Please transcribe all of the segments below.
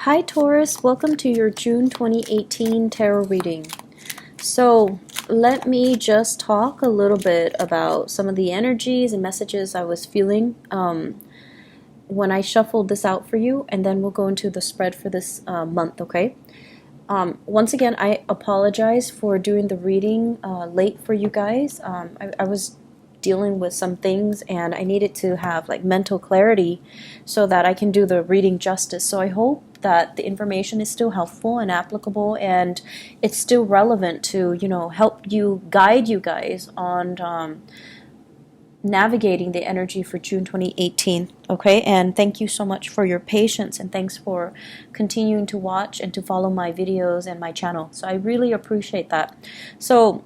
Hi Taurus, welcome to your June 2018 tarot reading. So let me just talk a little bit about some of the energies and messages I was feeling when I shuffled this out for you, and then we'll go into the spread for this month, okay? Once again, I apologize for doing the reading late for you guys. I was dealing with some things and I needed to have like mental clarity so that I can do the reading justice. So I hope that the information is still helpful and applicable, and it's still relevant to, help you, guide you guys on navigating the energy for June 2018. Okay, and thank you so much for your patience, and thanks for continuing to watch and to follow my videos and my channel. So I really appreciate that. So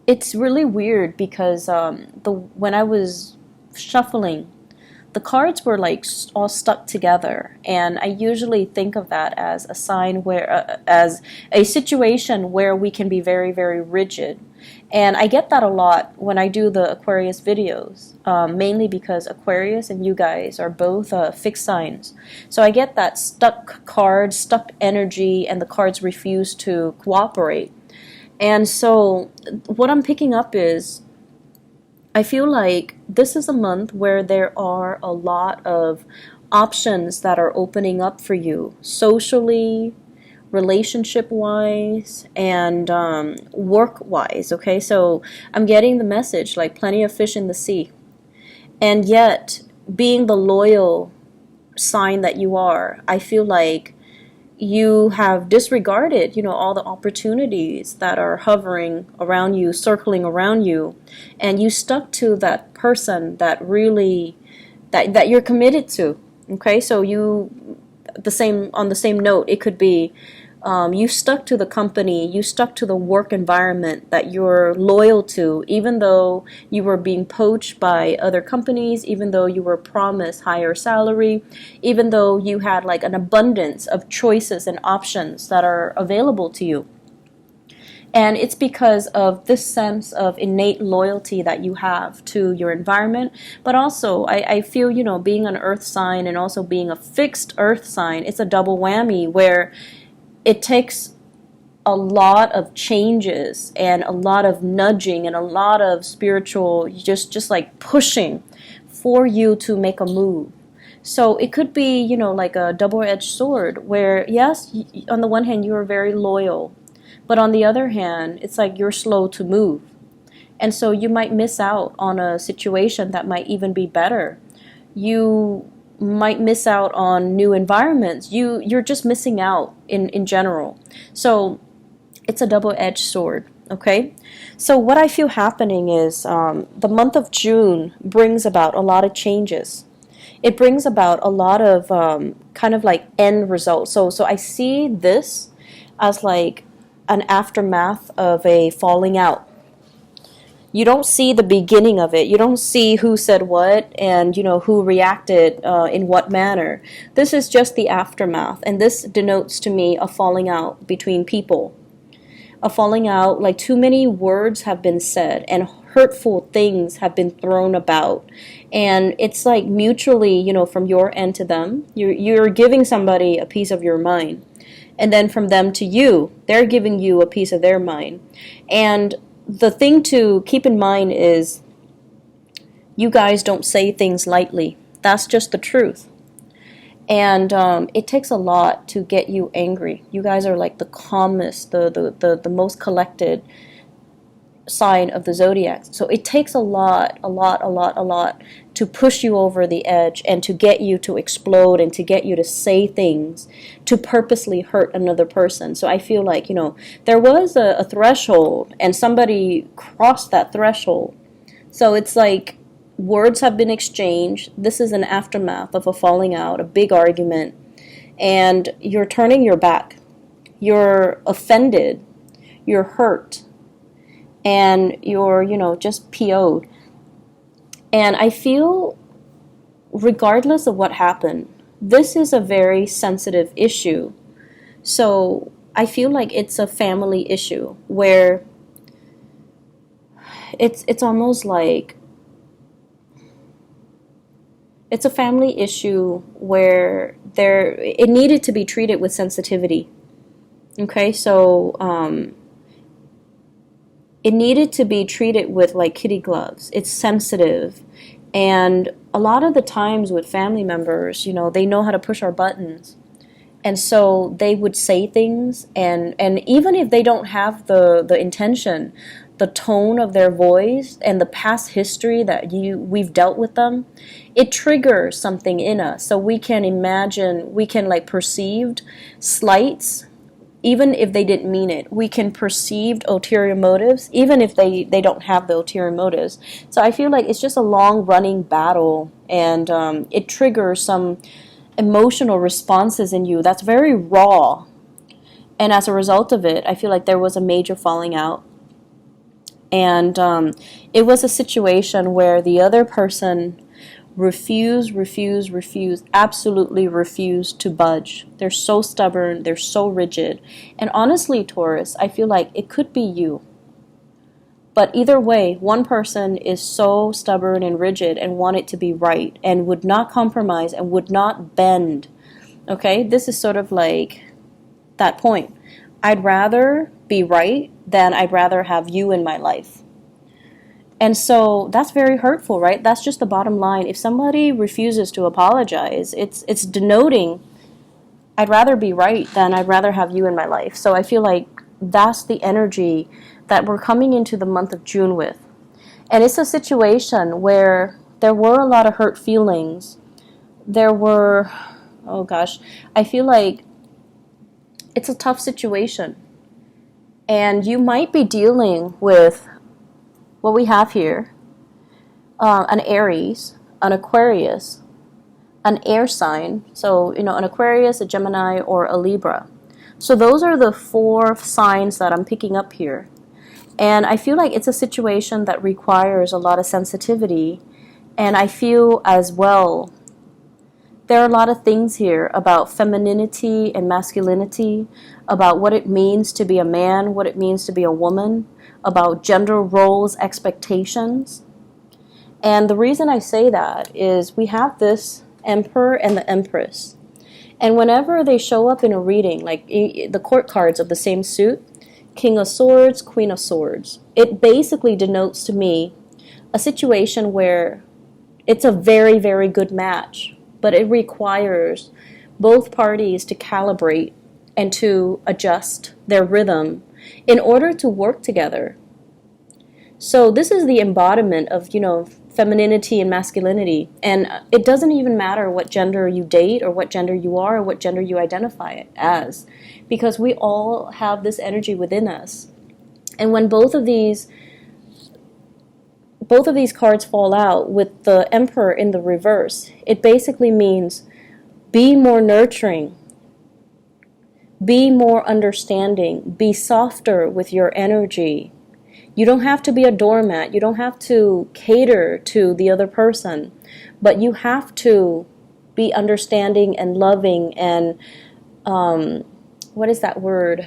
it's really weird because when I was shuffling, the cards were like all stuck together, and I usually think of that as a sign where, as a situation where we can be very, very rigid. And I get that a lot when I do the Aquarius videos, mainly because Aquarius and you guys are both fixed signs. So I get that stuck cards, stuck energy, and the cards refuse to cooperate. And so what I'm picking up is, I feel like this is a month where there are a lot of options that are opening up for you socially, relationship-wise, and work-wise, okay? So I'm getting the message, like plenty of fish in the sea. And yet, being the loyal sign that you are, I feel like you have disregarded, all the opportunities that are hovering around you, circling around you, and you stuck to that person that really, that you're committed to. Okay, so on the same note, it could be you stuck to the company, you stuck to the work environment that you're loyal to, even though you were being poached by other companies, even though you were promised higher salary, even though you had like an abundance of choices and options that are available to you. And it's because of this sense of innate loyalty that you have to your environment. But also, I feel, being an earth sign and also being a fixed earth sign, it's a double whammy where it takes a lot of changes and a lot of nudging and a lot of spiritual, just like pushing for you to make a move. So it could be, like a double-edged sword where, yes, on the one hand, you are very loyal, but on the other hand, it's like you're slow to move. And so you might miss out on a situation that might even be better. You might miss out on new environments. You're just missing out in general. So it's a double-edged sword, okay? So what I feel happening is the month of June brings about a lot of changes. It brings about a lot of kind of like end results. So I see this as like an aftermath of a falling out. You don't see the beginning of it. You don't see who said what and, who reacted in what manner. This is just the aftermath. And this denotes to me a falling out between people. A falling out, like too many words have been said and hurtful things have been thrown about. And it's like mutually, from your end to them, you're giving somebody a piece of your mind. And then from them to you, they're giving you a piece of their mind. And the thing to keep in mind is you guys don't say things lightly. That's just the truth. And it takes a lot to get you angry. You guys are like the calmest, the most collected sign of the zodiac. So it takes a lot to push you over the edge and to get you to explode and to get you to say things to purposely hurt another person. So I feel like, there was a threshold and somebody crossed that threshold. So it's like words have been exchanged. This is an aftermath of a falling out, a big argument, and you're turning your back. You're offended. You're hurt. And you're, just PO'd. And I feel, regardless of what happened, this is a very sensitive issue. So I feel like it's a family issue where it's almost like It's a family issue where it needed to be treated with sensitivity. Okay, so it needed to be treated with like kitty gloves. It's sensitive. And a lot of the times with family members, they know how to push our buttons. And so they would say things, and even if they don't have the intention, the tone of their voice and the past history that we've dealt with them, it triggers something in us. So we can imagine, we can like perceived slights, even if they didn't mean it. We can perceive ulterior motives, even if they don't have the ulterior motives. So I feel like it's just a long running battle, and it triggers some emotional responses in you that's very raw. And as a result of it, I feel like there was a major falling out. And it was a situation where the other person refused, absolutely refused to budge. They're so stubborn, they're so rigid. And honestly, Taurus, I feel like it could be you. But either way, one person is so stubborn and rigid and want it to be right and would not compromise and would not bend. Okay? This is sort of like that point. I'd rather be right than I'd rather have you in my life. And so that's very hurtful, right? That's just the bottom line. If somebody refuses to apologize, it's denoting I'd rather be right than I'd rather have you in my life. So I feel like that's the energy that we're coming into the month of June with. And it's a situation where there were a lot of hurt feelings. There were, oh gosh, I feel like it's a tough situation. And you might be dealing with what we have here, an Aries, an Aquarius, an air sign. So, an Aquarius, a Gemini, or a Libra. So those are the 4 signs that I'm picking up here. And I feel like it's a situation that requires a lot of sensitivity. And I feel as well, there are a lot of things here about femininity and masculinity, about what it means to be a man, what it means to be a woman, about gender roles, expectations. And the reason I say that is we have this Emperor and the Empress. And whenever they show up in a reading, like the court cards of the same suit, King of Swords, Queen of Swords, it basically denotes to me a situation where it's a very, very good match, but it requires both parties to calibrate and to adjust their rhythm in order to work together. So this is the embodiment of, femininity and masculinity. And it doesn't even matter what gender you date or what gender you are or what gender you identify as, because we all have this energy within us. And when both of these cards fall out with the Emperor in the reverse, it basically means be more nurturing, be more understanding, be softer with your energy. You don't have to be a doormat. You don't have to cater to the other person, but you have to be understanding and loving and, what is that word?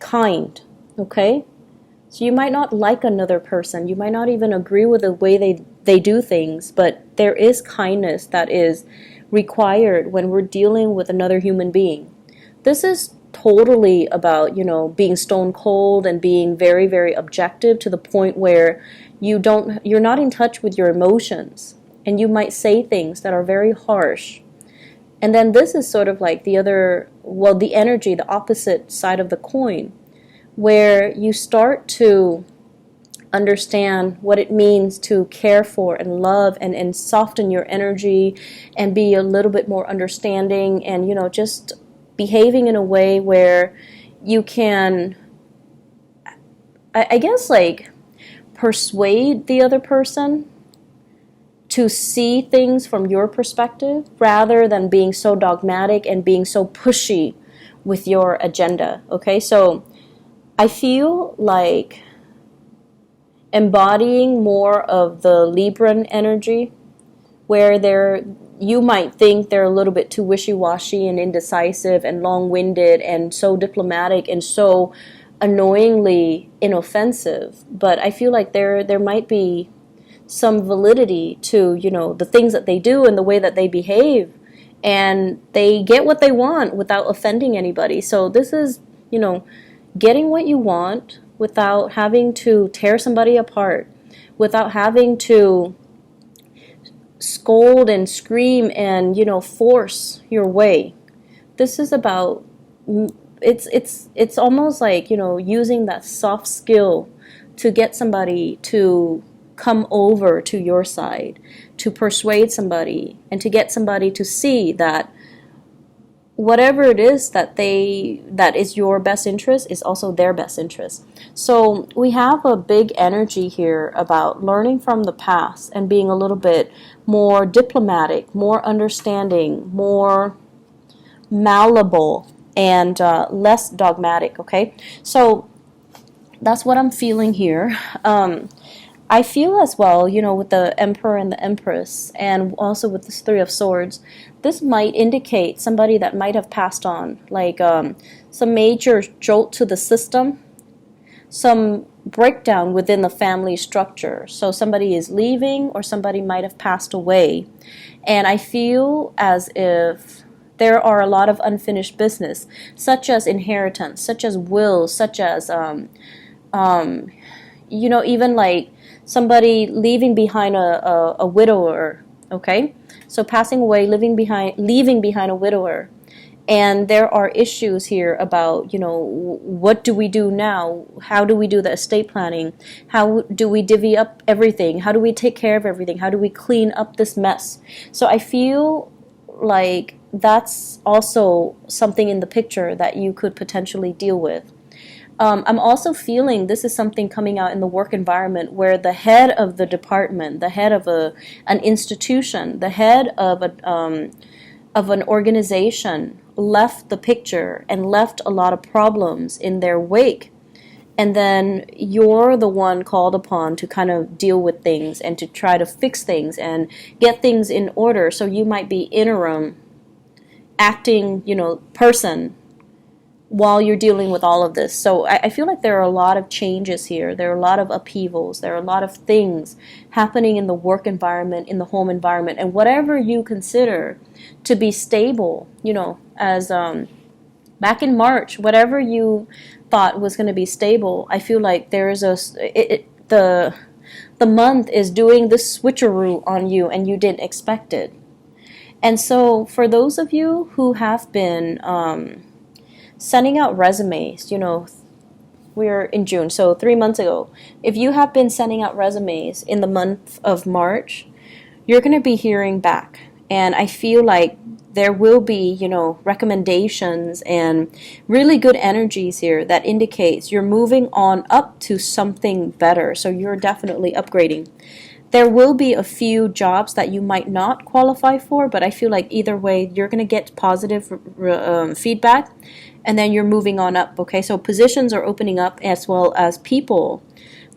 Kind, okay? So you might not like another person. You might not even agree with the way they do things, but there is kindness that is required when we're dealing with another human being. This is totally about, being stone cold and being very, very objective to the point where you're not in touch with your emotions, and you might say things that are very harsh. And then this is sort of like the energy, the opposite side of the coin, where you start to understand what it means to care for and love and soften your energy and be a little bit more understanding and, just behaving in a way where you can, I guess, like persuade the other person to see things from your perspective rather than being so dogmatic and being so pushy with your agenda. Okay, so I feel like embodying more of the Libran energy, where you might think they're a little bit too wishy-washy and indecisive and long-winded and so diplomatic and so annoyingly inoffensive. But I feel like there might be some validity to, you know, the things that they do and the way that they behave, and they get what they want without offending anybody. So this is, you know, getting what you want without having to tear somebody apart, without having to scold and scream and, you know, force your way. This is about, it's almost like, you know, using that soft skill to get somebody to come over to your side, to persuade somebody, and to get somebody to see that whatever it is that is your best interest is also their best interest. So we have a big energy here about learning from the past and being a little bit more diplomatic, more understanding, more malleable, and less dogmatic. Okay, so that's what I'm feeling here. I feel as well, you know, with the Emperor and the Empress, and also with this Three of Swords, this might indicate somebody that might have passed on, like some major jolt to the system, some breakdown within the family structure. So somebody is leaving, or somebody might have passed away. And I feel as if there are a lot of unfinished business, such as inheritance, such as wills, such as, you know, even like somebody leaving behind a widower, okay? So passing away, leaving behind a widower. And there are issues here about, you know, what do we do now? How do we do the estate planning? How do we divvy up everything? How do we take care of everything? How do we clean up this mess? So I feel like that's also something in the picture that you could potentially deal with. I'm also feeling this is something coming out in the work environment where the head of the department, the head of an institution, the head of an organization left the picture and left a lot of problems in their wake. And then you're the one called upon to kind of deal with things and to try to fix things and get things in order. So you might be interim acting, you know, person while you're dealing with all of this. So I feel like there are a lot of changes here. There are a lot of upheavals. There are a lot of things happening in the work environment, in the home environment, and whatever you consider to be stable, you know, as back in March, whatever you thought was going to be stable, I feel like there is the month is doing this switcheroo on you, and you didn't expect it. And so for those of you who have been sending out resumes, you know, we're in June, so 3 months ago. If you have been sending out resumes in the month of March, you're going to be hearing back. And I feel like there will be, you know, recommendations and really good energies here that indicates you're moving on up to something better. So you're definitely upgrading. There will be a few jobs that you might not qualify for, but I feel like either way, you're going to get positive feedback, and then you're moving on up, okay? So positions are opening up, as well as people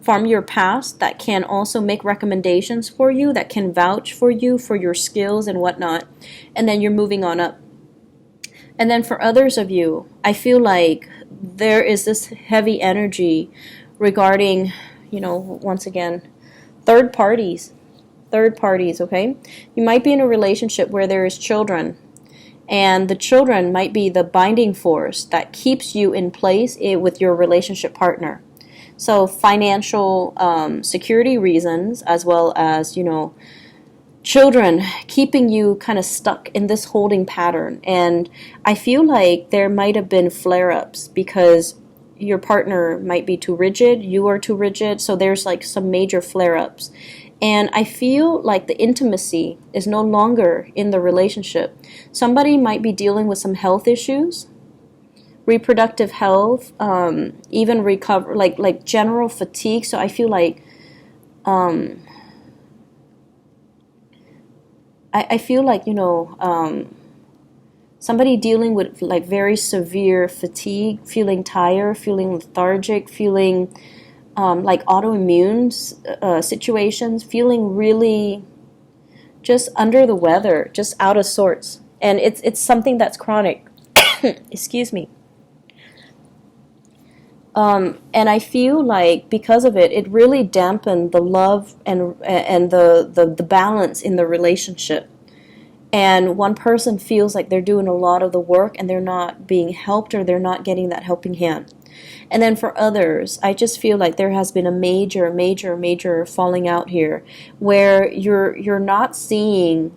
from your past that can also make recommendations for you, that can vouch for you, for your skills and whatnot, and then you're moving on up. And then for others of you, I feel like there is this heavy energy regarding, you know, once again, third parties, okay? You might be in a relationship where there is children, and the children might be the binding force that keeps you in place with your relationship partner. So financial security reasons, as well as, you know, children keeping you kind of stuck in this holding pattern. And I feel like there might have been flare-ups because your partner might be too rigid, you are too rigid, so there's like some major flare-ups. And I feel like the intimacy is no longer in the relationship. Somebody might be dealing with some health issues, reproductive health, even recover, like general fatigue. So I feel like I feel like, you know, somebody dealing with like very severe fatigue, feeling tired, feeling lethargic, feeling like autoimmune situations, feeling really just under the weather, just out of sorts. And it's something that's chronic. Excuse me. And I feel like because of it, it really dampened the love and the balance in the relationship. And one person feels like they're doing a lot of the work and they're not being helped, or they're not getting that helping hand. And then for others, I just feel like there has been a major falling out here, where you're not seeing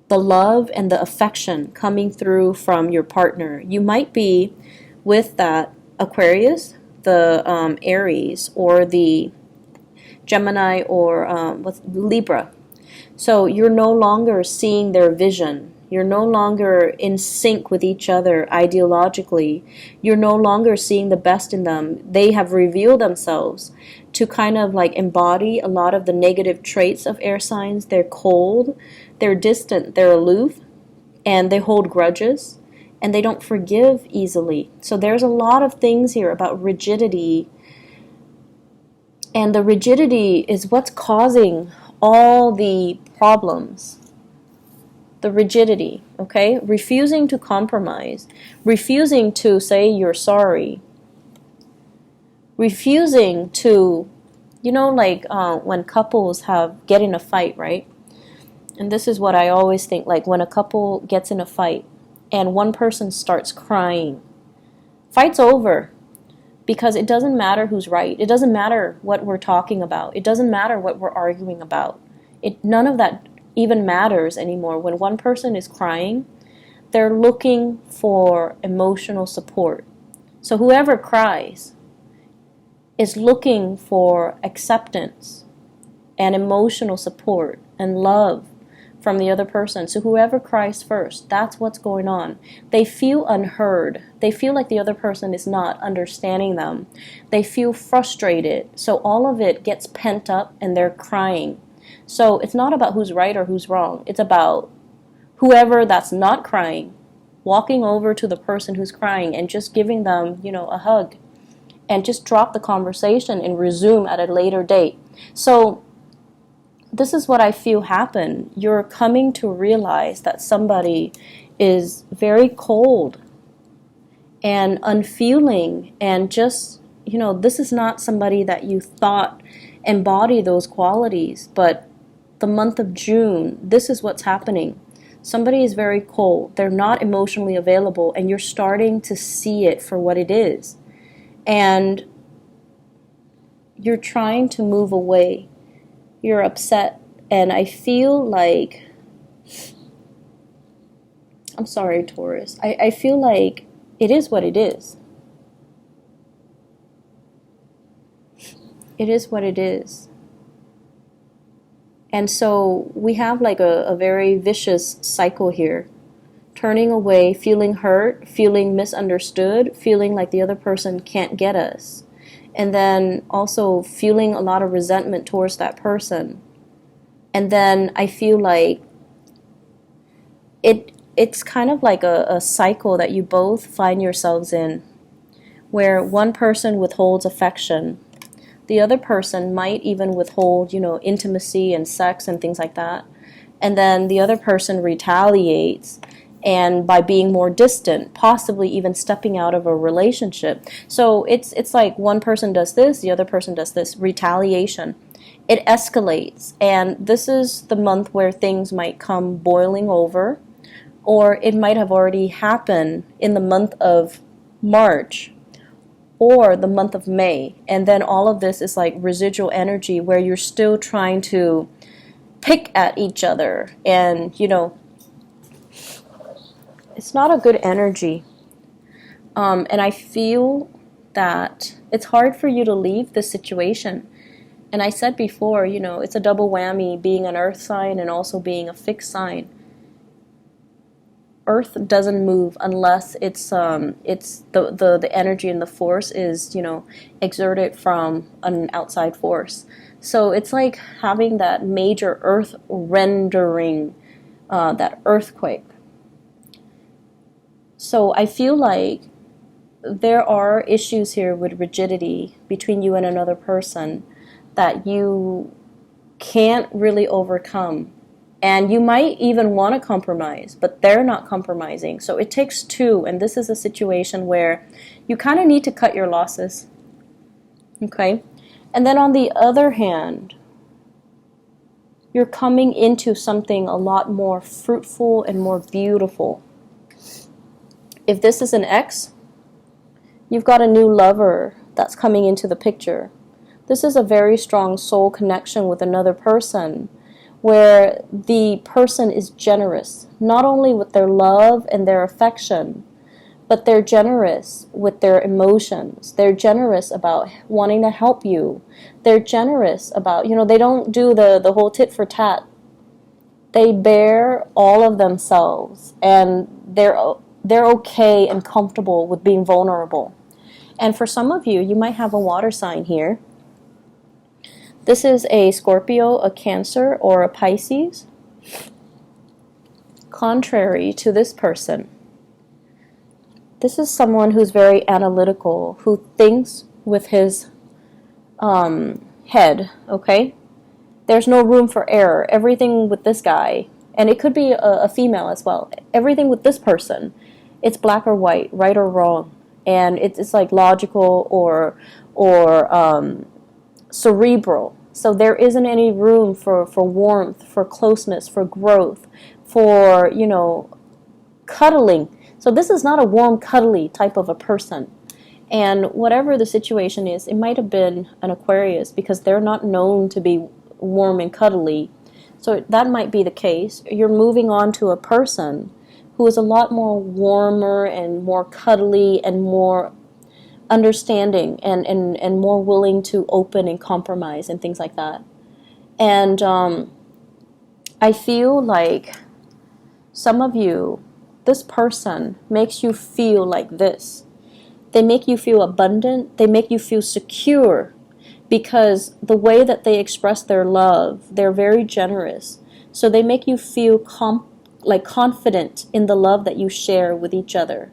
the love and the affection coming through from your partner. You might be with that Aquarius, the Aries, or the Gemini, or with Libra. So you're no longer seeing their vision. You're no longer in sync with each other ideologically. You're no longer seeing the best in them. They have revealed themselves to kind of like embody a lot of the negative traits of air signs. They're cold, they're distant, they're aloof, and they hold grudges, and they don't forgive easily. So there's a lot of things here about rigidity, and the rigidity is what's causing all the problems. The rigidity, okay? Refusing to compromise, refusing to say you're sorry, refusing to, like when couples get in a fight, right? And this is what I always think, like when a couple gets in a fight and one person starts crying, fight's over. Because it doesn't matter who's right. It doesn't matter what we're talking about. It doesn't matter what we're arguing about. None of that even matters anymore. When one person is crying, they're looking for emotional support. So whoever cries is looking for acceptance and emotional support and love from the other person. So whoever cries first, that's what's going on. They feel unheard. They feel like the other person is not understanding them. They feel frustrated. So all of it gets pent up and they're crying. So it's not about who's right or who's wrong. It's about whoever that's not crying, walking over to the person who's crying and just giving them, a hug, and just drop the conversation and resume at a later date. So this is what I feel happen. You're coming to realize that somebody is very cold and unfeeling, and just, this is not somebody that you thought embody those qualities. But the month of June, this is what's happening. Somebody is very cold. They're not emotionally available, and you're starting to see it for what it is. And you're trying to move away. You're upset, and I feel like, I'm sorry, Taurus, I feel like it is what it is. It is what it is. And so we have like a very vicious cycle here. Turning away, feeling hurt, feeling misunderstood, feeling like the other person can't get us. And then also feeling a lot of resentment towards that person. And then I feel like it's kind of like a cycle that you both find yourselves in, where one person withholds affection. The other person might even withhold, intimacy and sex and things like that. And then the other person retaliates, and by being more distant, possibly even stepping out of a relationship. So it's like one person does this, the other person does this, retaliation. It escalates, and this is the month where things might come boiling over, or it might have already happened in the month of March or the month of May. And then all of this is like residual energy where you're still trying to pick at each other, and it's not a good energy. And I feel that it's hard for you to leave this situation. And I said before, it's a double whammy, being an earth sign and also being a fixed sign. Earth doesn't move unless it's the energy and the force is, exerted from an outside force. So it's like having that major earth rendering, that earthquake. So I feel like there are issues here with rigidity between you and another person that you can't really overcome. And you might even want to compromise, but they're not compromising. So it takes two, and this is a situation where you kind of need to cut your losses. Okay? And then on the other hand, you're coming into something a lot more fruitful and more beautiful. If this is an ex, you've got a new lover that's coming into the picture. This is a very strong soul connection with another person, where the person is generous, not only with their love and their affection, but they're generous with their emotions. They're generous about wanting to help you. They're generous about, they don't do the whole tit for tat. They bear all of themselves, and they're okay and comfortable with being vulnerable. And for some of you, you might have a water sign here. This is a Scorpio, a Cancer, or a Pisces. Contrary to this person, this is someone who's very analytical, who thinks with his head, okay? There's no room for error. Everything with this guy, and it could be a female as well, everything with this person, it's black or white, right or wrong. And it's like logical or cerebral. So there isn't any room for warmth, for closeness, for growth, for, cuddling. So this is not a warm, cuddly type of a person. And whatever the situation is, it might have been an Aquarius, because they're not known to be warm and cuddly. So that might be the case. You're moving on to a person who is a lot more warmer and more cuddly and more understanding and more willing to open and compromise and things like that. And I feel like some of you, this person makes you feel like this. They make you feel abundant. They make you feel secure, because the way that they express their love, they're very generous. So they make you feel confident in the love that you share with each other.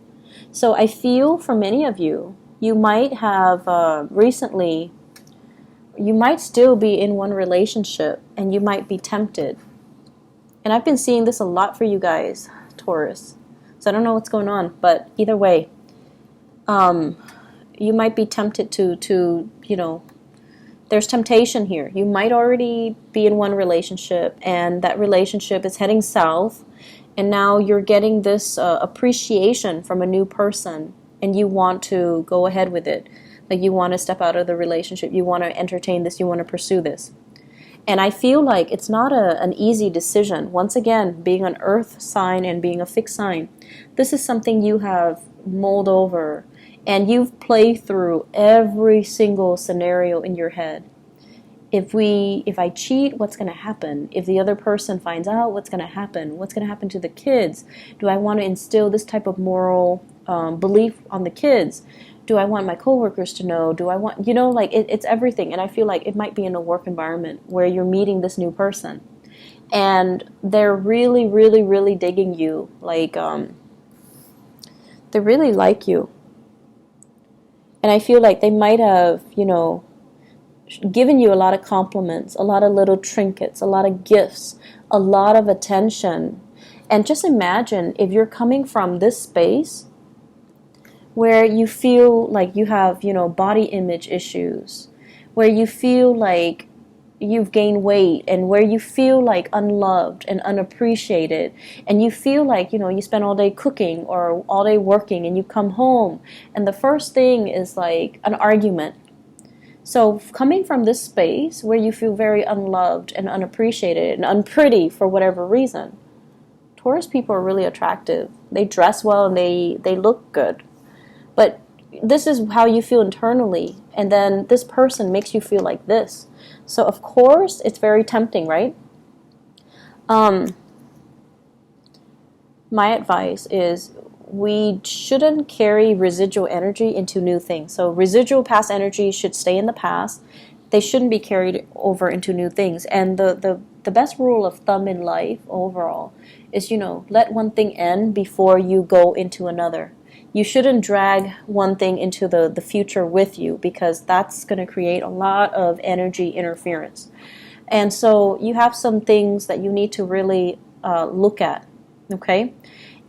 So I feel for many of you, you might have recently, you might still be in one relationship and you might be tempted. And I've been seeing this a lot for you guys, Taurus. So I don't know what's going on, but either way, you might be tempted to there's temptation here. You might already be in one relationship, and that relationship is heading south, and now you're getting this appreciation from a new person, and you want to go ahead with it. Like, you want to step out of the relationship. You want to entertain this. You want to pursue this. And I feel like it's not an easy decision. Once again, being an earth sign and being a fixed sign, this is something you have mulled over, and you've played through every single scenario in your head. If I cheat, what's going to happen? If the other person finds out, what's going to happen? What's going to happen to the kids? Do I want to instill this type of moral belief on the kids? Do I want my coworkers to know? Do I want, it's everything. And I feel like it might be in a work environment where you're meeting this new person, and they're really, really, really digging you. Like, they really like you. And I feel like they might have, given you a lot of compliments, a lot of little trinkets, a lot of gifts, a lot of attention. And just imagine if you're coming from this space where you feel like you have, body image issues, where you feel like you've gained weight, and where you feel like unloved and unappreciated, and you feel like, you spend all day cooking or all day working, and you come home and the first thing is like an argument. So coming from this space where you feel very unloved and unappreciated and unpretty for whatever reason, Taurus people are really attractive. They dress well and they look good. But this is how you feel internally, and then this person makes you feel like this. So of course it's very tempting, right? My advice is we shouldn't carry residual energy into new things. So residual past energy should stay in the past. They shouldn't be carried over into new things. And the best rule of thumb in life overall is, let one thing end before you go into another. You shouldn't drag one thing into the future with you, because that's going to create a lot of energy interference. And so you have some things that you need to really look at, okay?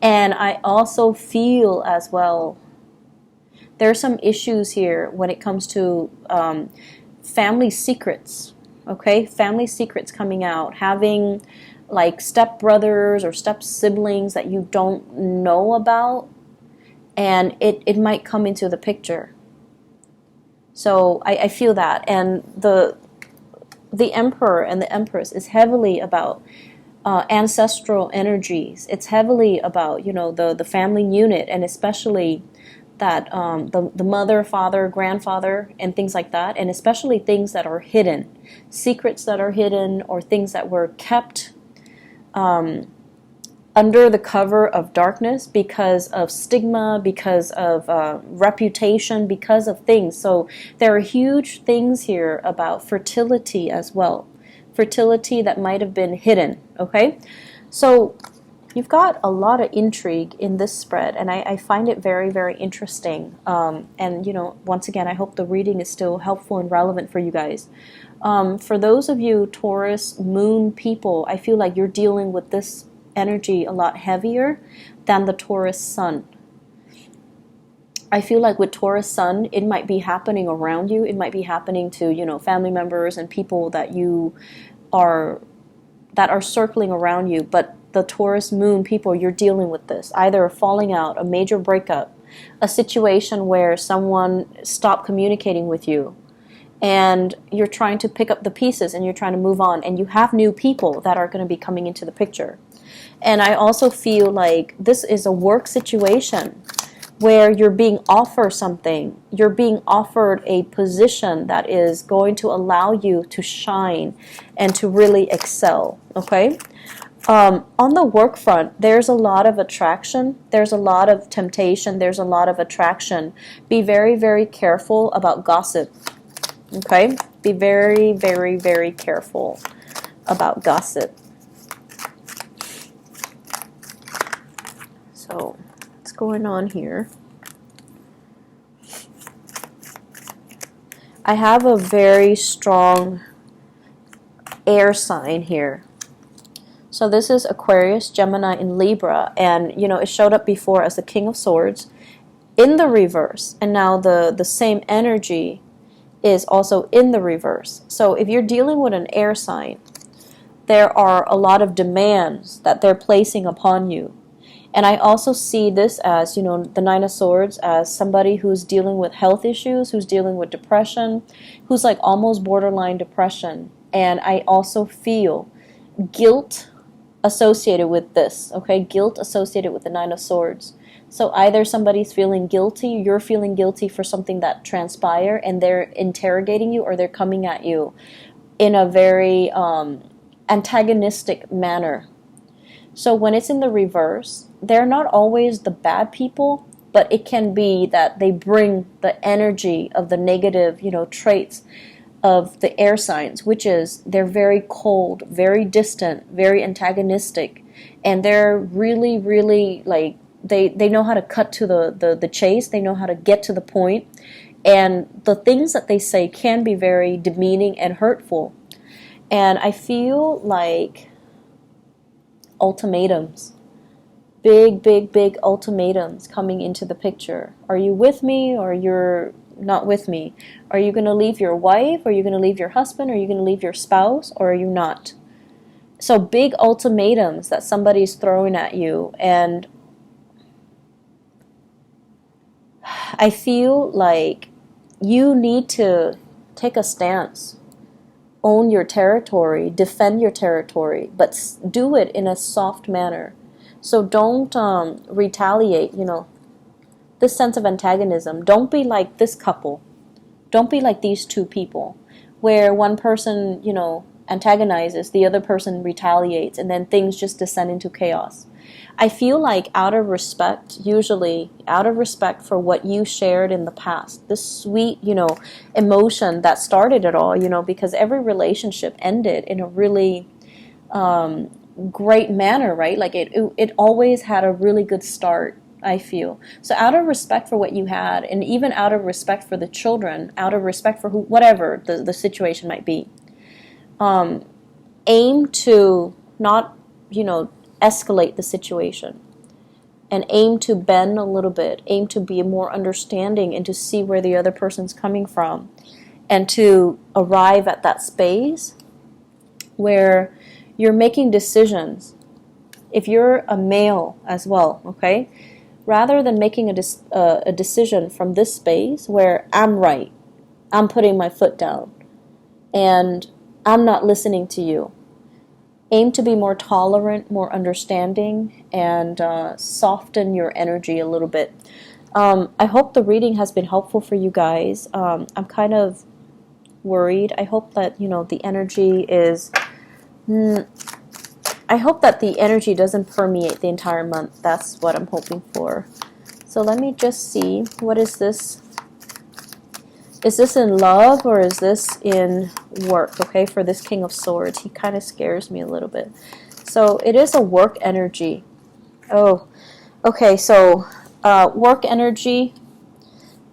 And I also feel as well, there are some issues here when it comes to family secrets, okay? Family secrets coming out, having like step brothers or step siblings that you don't know about, and it might come into the picture. So I feel that. And the Emperor and the Empress is heavily about ancestral energies. It's heavily about, you know, the family unit, and especially that the mother, father, grandfather, and things like that, and especially things that are hidden, secrets that are hidden, or things that were kept under the cover of darkness because of stigma, because of reputation, because of things. So there are huge things here about fertility as well. Fertility that might have been hidden, okay? So you've got a lot of intrigue in this spread, and I find it very, very interesting. And, you know, once again, I hope the reading is still helpful and relevant for you guys. For those of you Taurus moon people, I feel like you're dealing with this energy a lot heavier than the Taurus sun. I feel like with Taurus sun, it might be happening around you. It might be happening to, you know, family members and people that are circling around you. But the Taurus moon people, you're dealing with this. Either a falling out, a major breakup, a situation where someone stopped communicating with you, and you're trying to pick up the pieces and you're trying to move on, and you have new people that are going to be coming into the picture. And I also feel like this is a work situation where you're being offered something. You're being offered a position that is going to allow you to shine and to really excel, okay? On the work front, there's a lot of attraction. There's a lot of temptation. There's a lot of attraction. Be very, very careful about gossip, okay? Be very, very, very careful about gossip. So, what's going on here? I have a very strong air sign here. So this is Aquarius, Gemini, and Libra, and you know, it showed up before as the King of Swords in the reverse, and now the same energy is also in the reverse. So if you're dealing with an air sign, there are a lot of demands that they're placing upon you. And I also see this as, you know, the Nine of Swords as somebody who's dealing with health issues, who's dealing with depression, who's like almost borderline depression. And I also feel guilt associated with this, okay? Guilt associated with the Nine of Swords. So either somebody's feeling guilty, you're feeling guilty for something that transpired, and they're interrogating you, or they're coming at you in a very antagonistic manner. So when it's in the reverse, they're not always the bad people, but it can be that they bring the energy of the negative, you know, traits of the air signs, which is they're very cold, very distant, very antagonistic, and they're really, really like they know how to cut to the chase. They know how to get to the point, and the things that they say can be very demeaning and hurtful. And I feel like ultimatums, big, big, big ultimatums coming into the picture. Are you with me, or you're not with me? Are you going to leave your wife? Are you going to leave your husband? Are you going to leave your spouse? Or are you not? So big ultimatums that somebody's throwing at you. And I feel like you need to take a stance, own your territory, defend your territory, but do it in a soft manner. So don't retaliate, you know, this sense of antagonism. Don't be like this couple. Don't be like these two people, where one person, you know, antagonizes, the other person retaliates, and then things just descend into chaos. I feel like out of respect, usually out of respect for what you shared in the past, this sweet, you know, emotion that started it all, you know, because every relationship ended in a really great manner, right? Like it always had a really good start, I feel. So out of respect for what you had, and even out of respect for the children, out of respect for whatever the situation might be, aim to not, escalate the situation, and aim to bend a little bit, aim to be more understanding and to see where the other person's coming from, and to arrive at that space where you're making decisions. If you're a male as well, okay, rather than making a decision from this space where I'm right, I'm putting my foot down, and I'm not listening to you, aim to be more tolerant, more understanding, and soften your energy a little bit. I hope the reading has been helpful for you guys. I'm kind of worried. I hope that, the energy is... I hope that the energy doesn't permeate the entire month. That's what I'm hoping for. So let me just see. What is this? Is this in love or is this in work? Okay, for this King of Swords. He kind of scares me a little bit. So it is a work energy. Oh, okay, so work energy,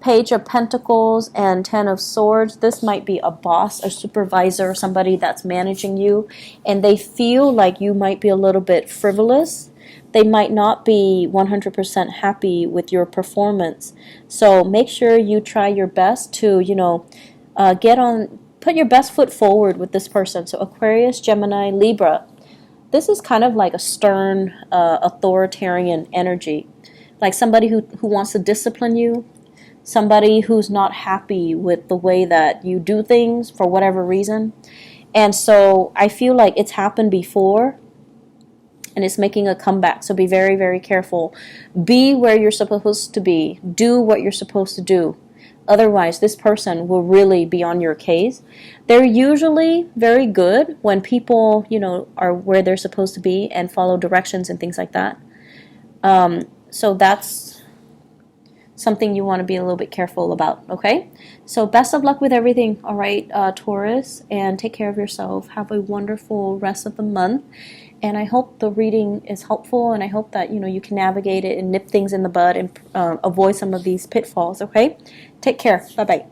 Page of Pentacles and Ten of Swords. This might be a boss, a supervisor, somebody that's managing you, and they feel like you might be a little bit frivolous. They might not be 100% happy with your performance. So make sure you try your best to, put your best foot forward with this person. So Aquarius, Gemini, Libra. This is kind of like a stern, authoritarian energy. Like somebody who wants to discipline you. Somebody who's not happy with the way that you do things for whatever reason. And so I feel like it's happened before and it's making a comeback. So be very, very careful. Be where you're supposed to be. Do what you're supposed to do. Otherwise, this person will really be on your case. They're usually very good when people, are where they're supposed to be and follow directions and things like that. So that's something you want to be a little bit careful about, okay? So best of luck with everything, all right, Taurus, and take care of yourself. Have a wonderful rest of the month, and I hope the reading is helpful, and I hope that, you can navigate it and nip things in the bud and avoid some of these pitfalls, okay? Take care. Bye-bye.